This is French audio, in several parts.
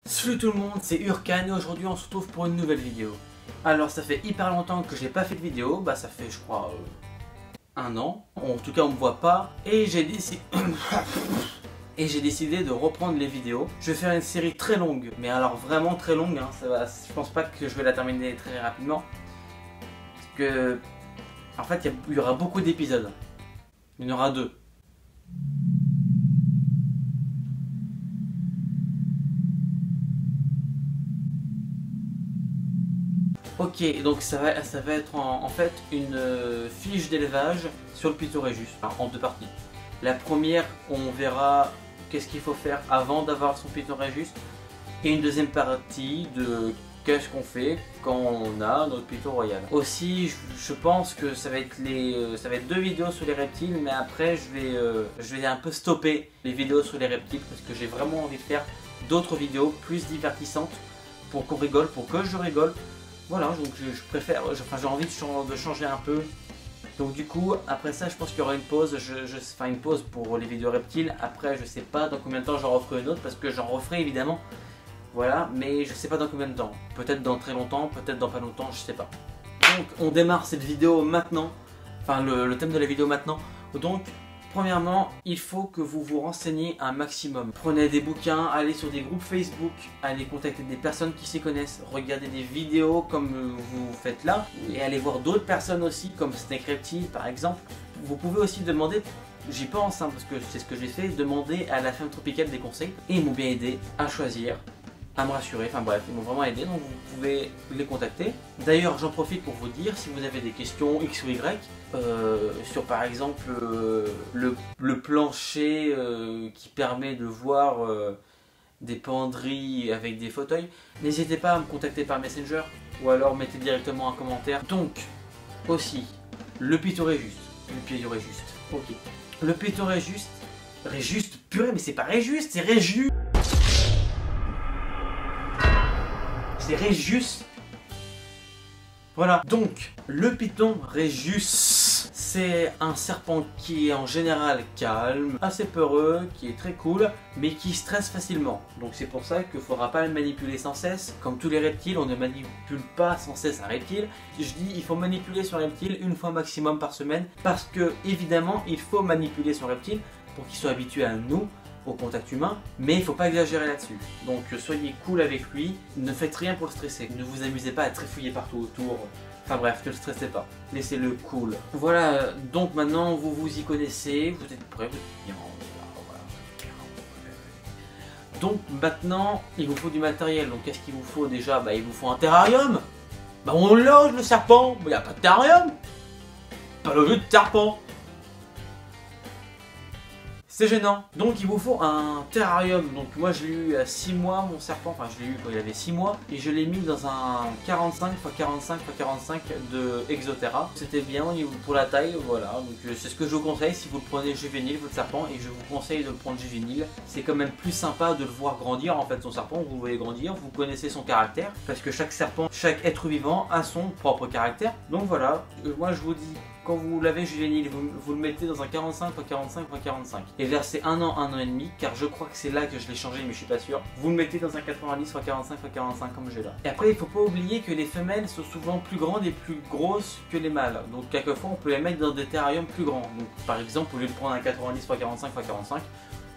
Salut tout le monde, c'est Urkan et aujourd'hui on se retrouve pour une nouvelle vidéo. Alors ça fait hyper longtemps que j'ai pas fait de vidéo, ça fait je crois un an. En tout cas on me voit pas et j'ai décidé... de reprendre les vidéos. Je vais faire une série très longue, mais alors vraiment très longue, hein. Je pense pas que je vais la terminer très rapidement. Parce que... En fait il y aura beaucoup d'épisodes. Il y en aura 2. Ok, donc ça va être en fait une fiche d'élevage sur le Pythorhejus, enfin, en 2 parties. La première, on verra qu'est-ce qu'il faut faire avant d'avoir son Pythorhejus, et une deuxième partie de qu'est-ce qu'on fait quand on a notre Python royal. Aussi, je pense que ça va être 2 vidéos sur les reptiles, mais après je vais un peu stopper les vidéos sur les reptiles parce que j'ai vraiment envie de faire d'autres vidéos plus divertissantes pour qu'on rigole, pour que je rigole. Voilà, donc je préfère, j'ai envie de changer un peu. Donc du coup, après ça, je pense qu'il y aura une pause, une pause pour les vidéos reptiles. Après, je sais pas dans combien de temps j'en referai une autre, parce que j'en referai évidemment. Voilà, mais je sais pas dans combien de temps. Peut-être dans très longtemps, peut-être dans pas longtemps, je sais pas. Donc on démarre cette vidéo maintenant, enfin le thème de la vidéo maintenant. Donc premièrement, il faut que vous vous renseigniez un maximum. Prenez des bouquins, allez sur des groupes Facebook, allez contacter des personnes qui s'y connaissent, regardez des vidéos comme vous faites là, et allez voir d'autres personnes aussi, comme Snake Reptile par exemple. Vous pouvez aussi demander, j'y pense, parce que c'est ce que j'ai fait, demander à la femme tropicale des conseils, et ils m'ont bien aidé à choisir, à me rassurer, enfin bref, ils m'ont vraiment aidé, donc vous pouvez les contacter. D'ailleurs, j'en profite pour vous dire, si vous avez des questions X ou Y, sur par exemple le plancher qui permet de voir des penderies avec des fauteuils, n'hésitez pas à me contacter par Messenger, ou alors mettez directement un commentaire. Donc, aussi, le Pythorhejus, ok. Le Pythorhejus, Réjuste, purée, mais c'est pas Réjuste, c'est Réjus. C'est Réjus. Voilà, donc le Pythorhejus, c'est un serpent qui est en général calme, assez peureux, qui est très cool, mais qui stresse facilement. Donc c'est pour ça qu'il ne faudra pas le manipuler sans cesse. Comme tous les reptiles, on ne manipule pas sans cesse un reptile. Je dis il faut manipuler son reptile une fois maximum par semaine, parce que évidemment il faut manipuler son reptile pour qu'il soit habitué à nous, au contact humain, mais il ne faut pas exagérer là-dessus. Donc soyez cool avec lui, ne faites rien pour le stresser, ne vous amusez pas à trifouiller partout autour, enfin bref, ne le stressez pas, laissez-le cool. Voilà, donc maintenant vous vous y connaissez, vous êtes prêts, vous êtes bien, voilà. Donc maintenant, il vous faut du matériel, donc qu'est-ce qu'il vous faut déjà? Il vous faut un terrarium. On loge le serpent, il n'y a pas de terrarium, pas logé de serpent. C'est gênant. Donc il vous faut un terrarium. Donc moi je l'ai eu à 6 mois mon serpent, enfin je l'ai eu quand il avait 6 mois. Et je l'ai mis dans un 45 x 45 x 45 de Exoterra. C'était bien pour la taille, voilà. Donc c'est ce que je vous conseille si vous le prenez juvénile votre serpent. Et je vous conseille de le prendre juvénile. C'est quand même plus sympa de le voir grandir en fait son serpent. Vous le voyez grandir, vous connaissez son caractère. Parce que chaque serpent, chaque être vivant a son propre caractère. Donc voilà, moi je vous dis, quand vous l'avez juvénile, vous le mettez dans un 45 x 45 x 45 et versez un an et demi, car je crois que c'est là que je l'ai changé mais je suis pas sûr. Vous le mettez dans un 90 x 45 x 45 comme j'ai là. Et après il faut pas oublier que les femelles sont souvent plus grandes et plus grosses que les mâles. Donc quelquefois on peut les mettre dans des terrariums plus grands. Donc par exemple au lieu de prendre un 90 x 45 x 45,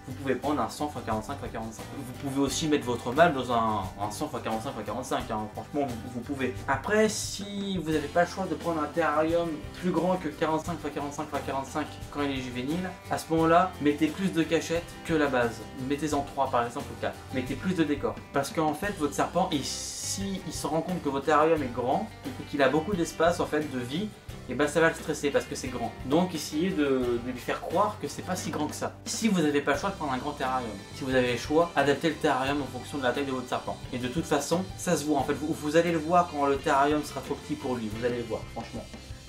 vous pouvez prendre un 100 x 45 x 45. Vous pouvez aussi mettre votre mâle dans un 100 x 45 x 45, hein. Franchement vous pouvez. Après si vous n'avez pas le choix de prendre un terrarium plus grand que 45 x 45 x 45 quand il est juvénile, à ce moment là mettez plus de cachettes que la base. Mettez-en 3 par exemple ou 4. Mettez plus de décors. Parce qu'en fait votre serpent, si il se rend compte que votre terrarium est grand et qu'il a beaucoup d'espace en fait de vie, et ça va le stresser parce que c'est grand. Donc essayez de lui faire croire que c'est pas si grand que ça. Si vous n'avez pas le choix de prendre un grand terrarium, si vous avez le choix, adaptez le terrarium en fonction de la taille de votre serpent. Et de toute façon, ça se voit en fait. Vous allez le voir quand le terrarium sera trop petit pour lui. Vous allez le voir, franchement.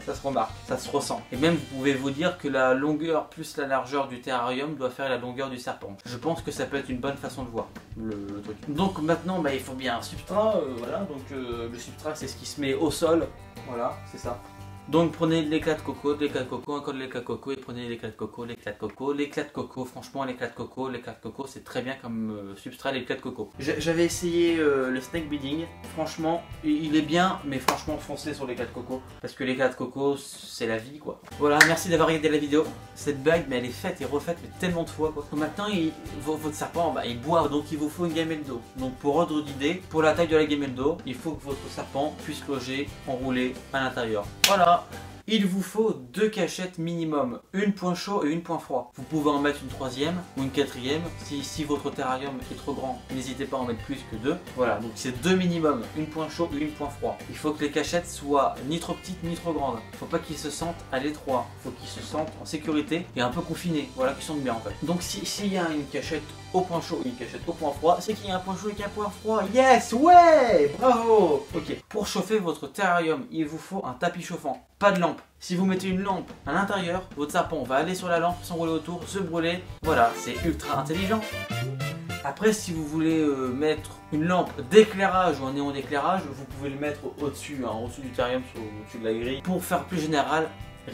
Ça se remarque, ça se ressent. Et même vous pouvez vous dire que la longueur plus la largeur du terrarium doit faire la longueur du serpent. Je pense que ça peut être une bonne façon de voir le truc. Donc maintenant il faut bien un substrat, voilà. Donc le substrat c'est ce qui se met au sol, voilà, c'est ça. Donc prenez de l'éclat de coco, encore de l'éclat de coco et prenez l'éclat de coco, l'éclat de coco, franchement l'éclat de coco c'est très bien comme substrat l'éclat de coco. J'avais essayé le snake beading, franchement il est bien mais franchement foncez sur l'éclat de coco parce que l'éclat de coco c'est la vie quoi. Voilà, merci d'avoir regardé la vidéo. Cette bague mais elle est faite et refaite mais tellement de fois quoi. Maintenant votre serpent bah, il boit donc il vous faut une gamelle d'eau. Donc pour ordre d'idée, pour la taille de la gamelle d'eau, il faut que votre serpent puisse loger enroulé à l'intérieur. Voilà. Il vous faut 2 cachettes minimum, une point chaud et une point froid. Vous pouvez en mettre une troisième ou une quatrième. Si votre terrarium est trop grand, n'hésitez pas à en mettre plus que 2. Voilà, donc c'est 2 minimum, une point chaud et une point froid. Il faut que les cachettes soient ni trop petites ni trop grandes. Il ne faut pas qu'ils se sentent à l'étroit. Il faut qu'ils se sentent en sécurité et un peu confinés. Voilà, qu'ils sont bien en fait. Donc s'il y a une cachette au point chaud et une cachette au point froid, c'est qu'il y a un point chaud et un point froid. Yes, ouais, bravo. Ok, pour chauffer votre terrarium, il vous faut un tapis chauffant. Pas de lampe. Si vous mettez une lampe à l'intérieur, votre serpent va aller sur la lampe, s'enrouler autour, se brûler. Voilà, c'est ultra intelligent. Après, si vous voulez mettre une lampe d'éclairage ou un néon d'éclairage, vous pouvez le mettre au-dessus, hein, au-dessus du terrarium, au-dessus de la grille. Pour faire plus général,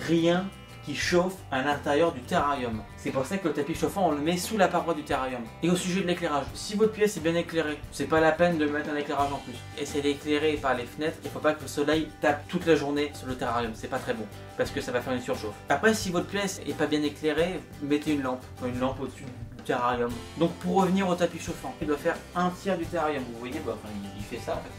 rien qui chauffe à l'intérieur du terrarium. C'est pour ça que le tapis chauffant, on le met sous la paroi du terrarium. Et au sujet de l'éclairage, si votre pièce est bien éclairée, c'est pas la peine de mettre un éclairage en plus. Essayez d'éclairer par les fenêtres, il faut pas que le soleil tape toute la journée sur le terrarium, c'est pas très bon, parce que ça va faire une surchauffe. Après, si votre pièce est pas bien éclairée, mettez une lampe au-dessus du terrarium. Donc pour revenir au tapis chauffant, il doit faire un tiers du terrarium, vous voyez, bah, enfin, il fait ça en fait.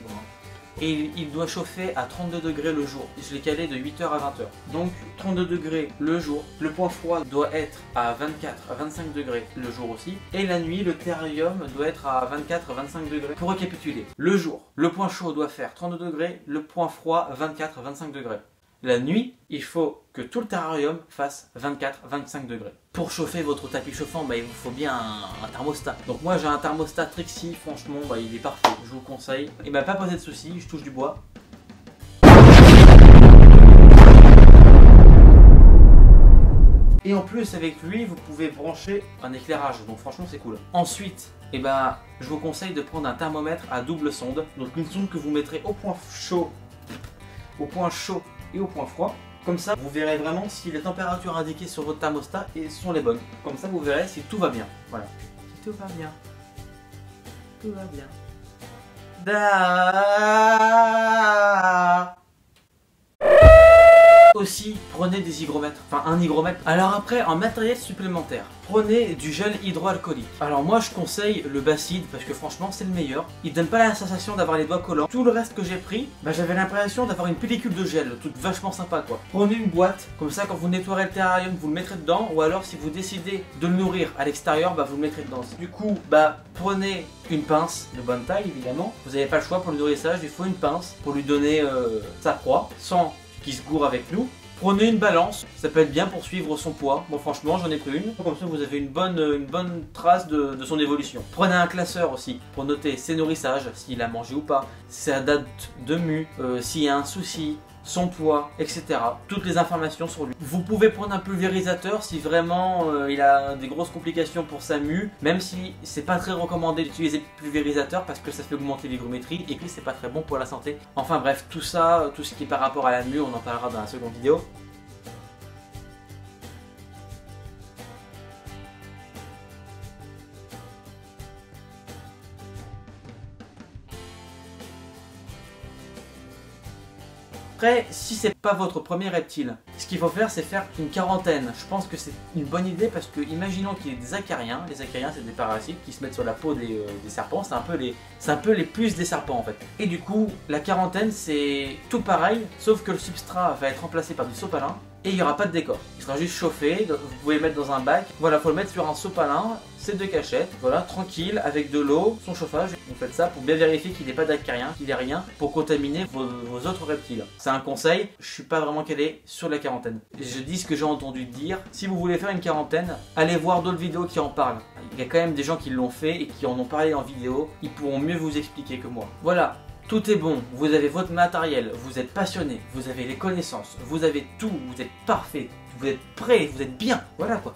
Et il doit chauffer à 32 degrés le jour. Je l'ai calé de 8h à 20h. Donc 32 degrés le jour. Le point froid doit être à 24 à 25 degrés le jour aussi. Et la nuit, le terrarium doit être à 24 à 25 degrés. Pour récapituler, le jour, le point chaud doit faire 32 degrés, le point froid 24 à 25 degrés. La nuit, il faut que tout le terrarium fasse 24-25 degrés. Pour chauffer votre tapis chauffant, bah, il vous faut bien un thermostat. Donc moi j'ai un thermostat Trixie, franchement bah, il est parfait, je vous le conseille. Il m'a pas posé de soucis, je touche du bois. Et en plus avec lui, vous pouvez brancher un éclairage, donc franchement c'est cool. Ensuite, je vous conseille de prendre un thermomètre à double sonde. Donc une sonde que vous mettrez au point chaud et au point froid. Comme ça, vous verrez vraiment si les températures indiquées sur votre thermostat sont les bonnes. Comme ça, vous verrez si tout va bien. Voilà. Si tout va bien. Tout va bien. Aussi, prenez des hygromètres, enfin un hygromètre. Alors après, en matériel supplémentaire, prenez du gel hydroalcoolique. Alors moi je conseille le Bacide parce que franchement c'est le meilleur. Il donne pas la sensation d'avoir les doigts collants. Tout le reste que j'ai pris, j'avais l'impression d'avoir une pellicule de gel, toute vachement sympa quoi. Prenez une boîte, comme ça quand vous nettoierez le terrarium, vous le mettrez dedans. Ou alors si vous décidez de le nourrir à l'extérieur, vous le mettrez dedans. Du coup, prenez une pince de bonne taille évidemment. Vous n'avez pas le choix pour le nourrissage, il faut une pince pour lui donner sa proie, sans qui se gourre avec nous. Prenez une balance, ça peut être bien pour suivre son poids. Bon franchement j'en ai pris une, comme ça vous avez une bonne trace de son évolution. Prenez un classeur aussi pour noter ses nourrissages, s'il a mangé ou pas, sa date de mue, s'il y a un souci, son poids, etc. Toutes les informations sur lui. Vous pouvez prendre un pulvérisateur si vraiment il a des grosses complications pour sa mue, même si c'est pas très recommandé d'utiliser le pulvérisateur parce que ça fait augmenter l'hygrométrie et puis c'est pas très bon pour la santé. Enfin bref, tout ça, tout ce qui est par rapport à la mue, on en parlera dans la seconde vidéo. Après, si c'est pas votre premier reptile, ce qu'il faut faire c'est faire une quarantaine. Je pense que c'est une bonne idée parce que imaginons qu'il y ait des acariens. Les acariens c'est des parasites qui se mettent sur la peau des serpents. C'est un peu les puces des serpents en fait. Et du coup, la quarantaine c'est tout pareil, sauf que le substrat va être remplacé par du sopalin. Et il n'y aura pas de décor, il sera juste chauffé, vous pouvez le mettre dans un bac. Voilà, faut le mettre sur un sopalin, c'est 2 cachettes, voilà, tranquille, avec de l'eau, son chauffage. Vous faites ça pour bien vérifier qu'il n'ait pas d'acarien, qu'il n'ait rien, pour contaminer vos autres reptiles. C'est un conseil, je suis pas vraiment calé sur la quarantaine. Je dis ce que j'ai entendu dire, si vous voulez faire une quarantaine, allez voir d'autres vidéos qui en parlent. Il y a quand même des gens qui l'ont fait et qui en ont parlé en vidéo, ils pourront mieux vous expliquer que moi. Voilà. Tout est bon, vous avez votre matériel, vous êtes passionné, vous avez les connaissances, vous avez tout, vous êtes parfait, vous êtes prêt, vous êtes bien, voilà quoi.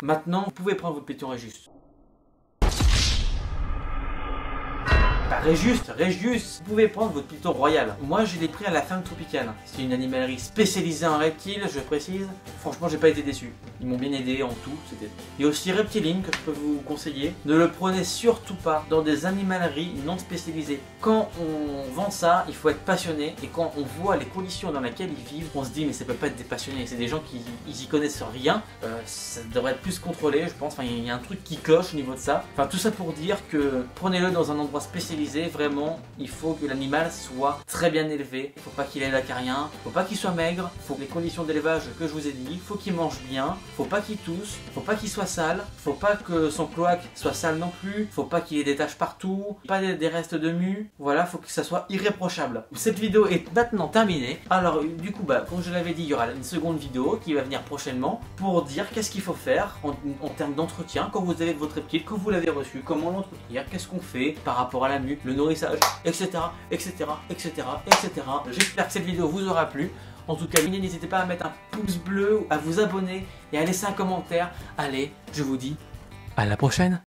Maintenant, vous pouvez prendre votre Pétion Régis. Bah Régius, vous pouvez prendre votre python royal. Moi je l'ai pris à la ferme tropicale. C'est une animalerie spécialisée en reptiles, je précise. Franchement j'ai pas été déçu. Ils m'ont bien aidé en tout. Il y a aussi Reptiline que je peux vous conseiller. Ne le prenez surtout pas dans des animaleries non spécialisées. Quand on vend ça, il faut être passionné. Et quand on voit les conditions dans lesquelles ils vivent, on se dit mais ça peut pas être des passionnés. C'est des gens qui y connaissent rien. Ça devrait être plus contrôlé je pense. Enfin, il y a un truc qui cloche au niveau de ça. Enfin tout ça pour dire que prenez-le dans un endroit spécialisé. Vraiment, il faut que l'animal soit très bien élevé. Il faut pas qu'il ait l'acarien. Il faut pas qu'il soit maigre. Il faut que les conditions d'élevage que je vous ai dit. Il faut qu'il mange bien. Il faut pas qu'il tousse. Il faut pas qu'il soit sale. Il faut pas que son cloaque soit sale non plus. Il faut pas qu'il ait des taches partout. Pas des restes de mue. Voilà, il faut que ça soit irréprochable. Cette vidéo est maintenant terminée. Alors du coup, comme je l'avais dit, il y aura une seconde vidéo qui va venir prochainement pour dire qu'est-ce qu'il faut faire en termes d'entretien quand vous avez votre reptile, quand vous l'avez reçu, comment l'entretenir, qu'est-ce qu'on fait par rapport à la mue, le nourrissage, etc. etc. etc. etc. J'espère que cette vidéo vous aura plu. En tout cas, n'hésitez pas à mettre un pouce bleu, à vous abonner et à laisser un commentaire. Allez, je vous dis à la prochaine.